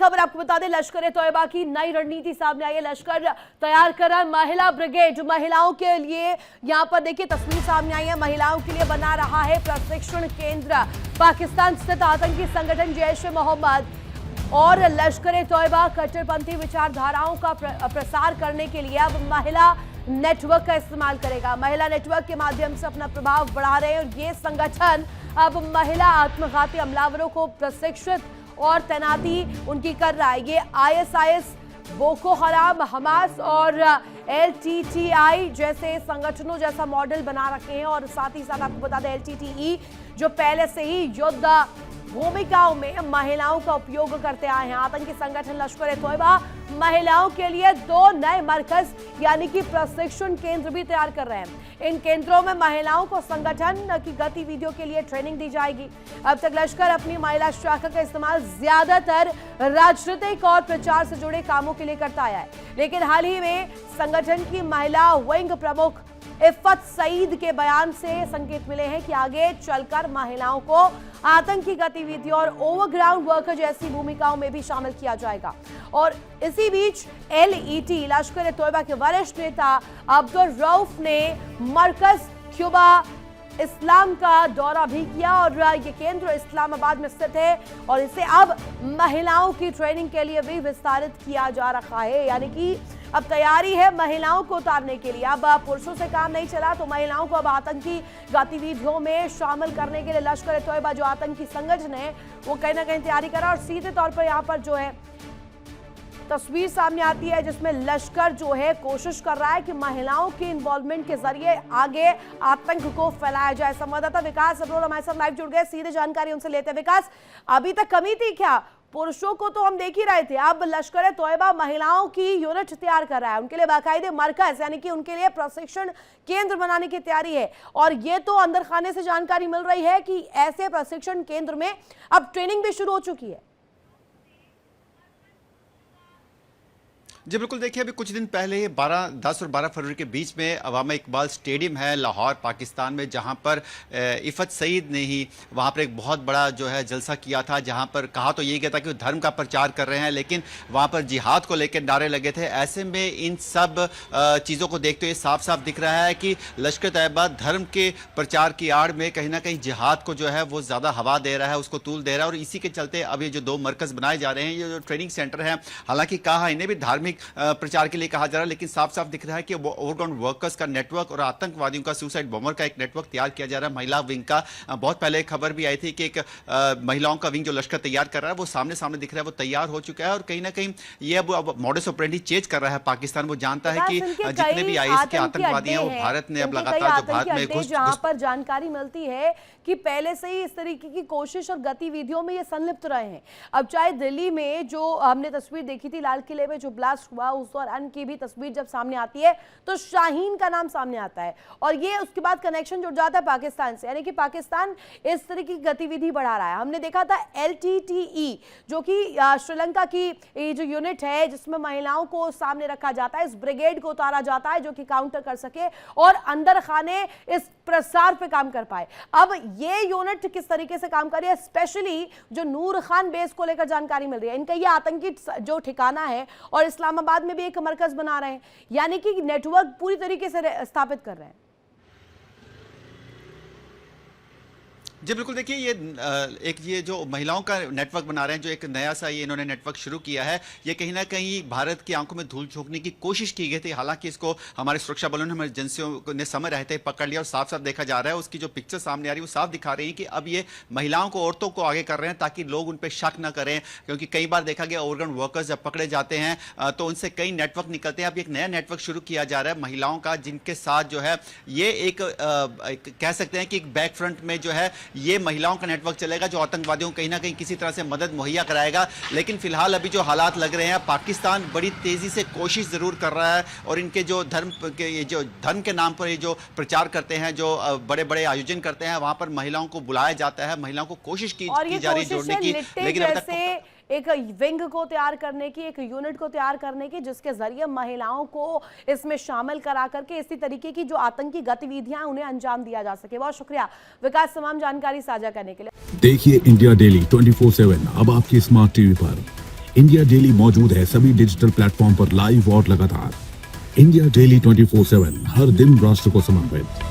खबर आपको बता दें, लश्कर-ए-तोयबा की नई रणनीति सामने आई है। लश्कर तैयार कर रहा है महिला ब्रिगेड, महिलाओं के लिए। यहां पर देखिए तस्वीर सामने आई है, महिलाओं के लिए बना रहा है प्रशिक्षण केंद्र। पाकिस्तान स्थित आतंकी संगठन जैश-ए-मोहम्मद और लश्कर-ए-तोयबा कट्टरपंथी विचारधाराओं का प्रसार करने के लिए अब महिला नेटवर्क का इस्तेमाल करेगा। महिला नेटवर्क के माध्यम से अपना प्रभाव बढ़ा रहे हैं और ये संगठन अब महिला आत्मघाती हमलावरों को प्रशिक्षित और तैनाती उनकी कर रहा है। ये ISIS, बोको हराम, हमास और LTTI जैसे संगठनों जैसा मॉडल बना रखे हैं। और साथ ही साथ आपको बता दें LTTE जो पहले से ही युद्ध भूमिकाओं में महिलाओं का उपयोग करते आए हैं। आतंकी संगठन लश्कर-ए-तोयबा महिलाओं के लिए 2 नए मरकज यानी कि प्रशिक्षण केंद्र भी तैयार कर रहे हैं। इन केंद्रों में महिलाओं को संगठन की गतिविधियों के लिए ट्रेनिंग दी जाएगी। अब तक लश्कर अपनी महिला शाखा का इस्तेमाल ज्यादातर राजनीतिक और प्रचार से जुड़े कामों के लिए करता आया है, लेकिन हाल ही में संगठन की महिला विंग प्रमुख इफ़त सईद के बयान से संकेत मिले हैं कि आगे चलकर महिलाओं को आतंकी गतिविधियों और ओवरग्राउंड वर्कर जैसी भूमिकाओं में भी शामिल किया जाएगा। और इसी बीच LET लश्कर-ए-तोयबा के वरिष्ठ नेता अब्दुल रऊफ ने मरकज क्यूबा इस्लाम का दौरा भी किया और ये केंद्र इस्लामाबाद में स्थित है और इसे अब महिलाओं की ट्रेनिंग के लिए भी विस्तारित किया जा रहा है। यानी कि अब तैयारी है महिलाओं को उतारने के लिए। अब पुरुषों से काम नहीं चला तो महिलाओं को अब आतंकी गतिविधियों में शामिल करने के लिए लश्कर-ए-तोयबा जो आतंकी संगठन है वो कहीं ना कहीं तैयारी कर रहा है। और सीधे तौर पर यहाँ पर जो है तस्वीर सामने आती है जिसमें लश्कर जो है कोशिश कर रहा है कि महिलाओं के इन्वॉल्वमेंट के जरिए आगे आतंक को फैलाया जाए। संवाददाता विकास अब्रोल हमारे साथ लाइव जुड़ गए, सीधे जानकारी उनसे लेते हैं। विकास, अभी तक कमी थी क्या? पुरुषों को तो हम देख ही रहे थे, अब लश्कर-ए-तोयबा महिलाओं की यूनिट तैयार कर रहा है, उनके लिए बाकायदे मरकज यानी कि उनके लिए प्रशिक्षण केंद्र बनाने की तैयारी है। और ये तो अंदर खाने से जानकारी मिल रही है कि ऐसे प्रशिक्षण केंद्र में अब ट्रेनिंग भी शुरू हो चुकी है। जी बिल्कुल, देखिए अभी कुछ दिन पहले 10 और 12 फरवरी के बीच में अवामा इकबाल स्टेडियम है लाहौर पाकिस्तान में, जहां पर इफ़त सईद ने ही वहां पर एक बहुत बड़ा जो है जलसा किया था, जहां पर कहा तो ये गया था कि वो धर्म का प्रचार कर रहे हैं, लेकिन वहां पर जिहाद को लेकर नारे लगे थे। ऐसे में इन सब चीज़ों को देखते हुए साफ साफ दिख रहा है कि लश्कर-ए-तोयबा धर्म के प्रचार की आड़ में कहीं ना कहीं जिहाद को जो है वो ज़्यादा हवा दे रहा है, उसको तूल दे रहा है। और इसी के चलते अब ये जो 2 मरकज़ बनाए जा रहे हैं, ये जो ट्रेनिंग सेंटर है, हालांकि कहा इन्हें भी धार्मिक प्रचार के लिए कहा जा रहा है, लेकिन साफ साफ दिख रहा है कि ओवरग्राउंड वर्कर्स का नेटवर्क और आतंकवादियों का सुसाइड बॉम्बर का एक नेटवर्क तैयार किया जा रहा है महिला विंग का। बहुत पहले एक खबर भी आई थी कि एक महिलाओं का विंग जो लश्कर तैयार कर रहा है वो सामने सामने दिख रहा है, वो तैयार हो चुका है। और कहीं ना कहीं ये अब मॉडस ऑपरेंडी चेंज कर रहा है पाकिस्तान। वो जानता है कि जितने भी IS के आतंकवादी हैं वो भारत ने अब लगातार जो भारत में जहां पर जानकारी मिलती है कि पहले से ही इस तरीके की कोशिश और गतिविधियों में ये संलिप्त रहे हैं। अब चाहे दिल्ली में जो हमने तस्वीर देखी थी लाल किले में जो ब्लास्ट हुआ, उस दौरान की भी तस्वीर जब सामने आती है तो शाहीन का नाम सामने आता है और ये उसके बाद कनेक्शन जुड़ जाता है पाकिस्तान से, यानी कि पाकिस्तान इस तरह की गतिविधि बढ़ा रहा है। हमने देखा था LTTE जो कि श्रीलंका की जो यूनिट है जिसमें महिलाओं को सामने रखा जाता है, इस ब्रिगेड को उतारा जाता है जो कि काउंटर कर सके और अंदर खाने इस प्रसार पे काम कर पाए। अब ये यूनिट किस तरीके से काम कर रही है, स्पेशली जो नूर खान बेस को लेकर जानकारी मिल रही है, इनका ये आतंकी जो ठिकाना है और इस्लामाबाद में भी एक मरकज बना रहे हैं, यानी कि नेटवर्क पूरी तरीके से स्थापित कर रहे हैं। जी बिल्कुल, देखिए ये जो महिलाओं का नेटवर्क बना रहे हैं, जो एक नया सा ये इन्होंने नेटवर्क शुरू किया है, ये कहीं ना कहीं भारत की आंखों में धूल झोंकने की कोशिश की गई थी। हालांकि इसको हमारे सुरक्षा बलों ने, हमारी एजेंसियों ने समय रहते ही पकड़ लिया और साफ साफ देखा जा रहा है, उसकी जो पिक्चर सामने आ रही है वो साफ दिखा रही है कि अब ये महिलाओं को, औरतों को आगे कर रहे हैं ताकि लोग उन पर शक न करें। क्योंकि कई बार देखा गया ओवरग्राउंड वर्कर्स जब पकड़े जाते हैं तो उनसे कई नेटवर्क निकलते हैं। अब एक नया नेटवर्क शुरू किया जा रहा है महिलाओं का, जिनके साथ जो है ये एक कह सकते हैं कि एक बैक फ्रंट में जो है ये महिलाओं का नेटवर्क चलेगा जो आतंकवादियों को कहीं ना कहीं किसी तरह से मदद मुहैया कराएगा। लेकिन फिलहाल अभी जो हालात लग रहे हैं, पाकिस्तान बड़ी तेजी से कोशिश जरूर कर रहा है और इनके जो धर्म के, ये जो धर्म के नाम पर ये जो प्रचार करते हैं, जो बड़े बड़े आयोजन करते हैं, वहां पर महिलाओं को बुलाया जाता है, महिलाओं को कोशिश की जा रही है जोड़ने की, लेकिन अभी तक एक विंग को तैयार करने की, एक यूनिट को तैयार करने की जिसके जरिए महिलाओं को इसमें शामिल करा करके इसी तरीके की जो आतंकी गतिविधियां उन्हें अंजाम दिया जा सके। बहुत शुक्रिया विकास तमाम जानकारी साझा करने के लिए। देखिए इंडिया डेली 24/7 अब आपकी स्मार्ट टीवी पर। इंडिया डेली मौजूद है सभी डिजिटल प्लेटफॉर्म पर लाइव और लगातार। इंडिया डेली 24/7 हर दिन राष्ट्र को समर्पित।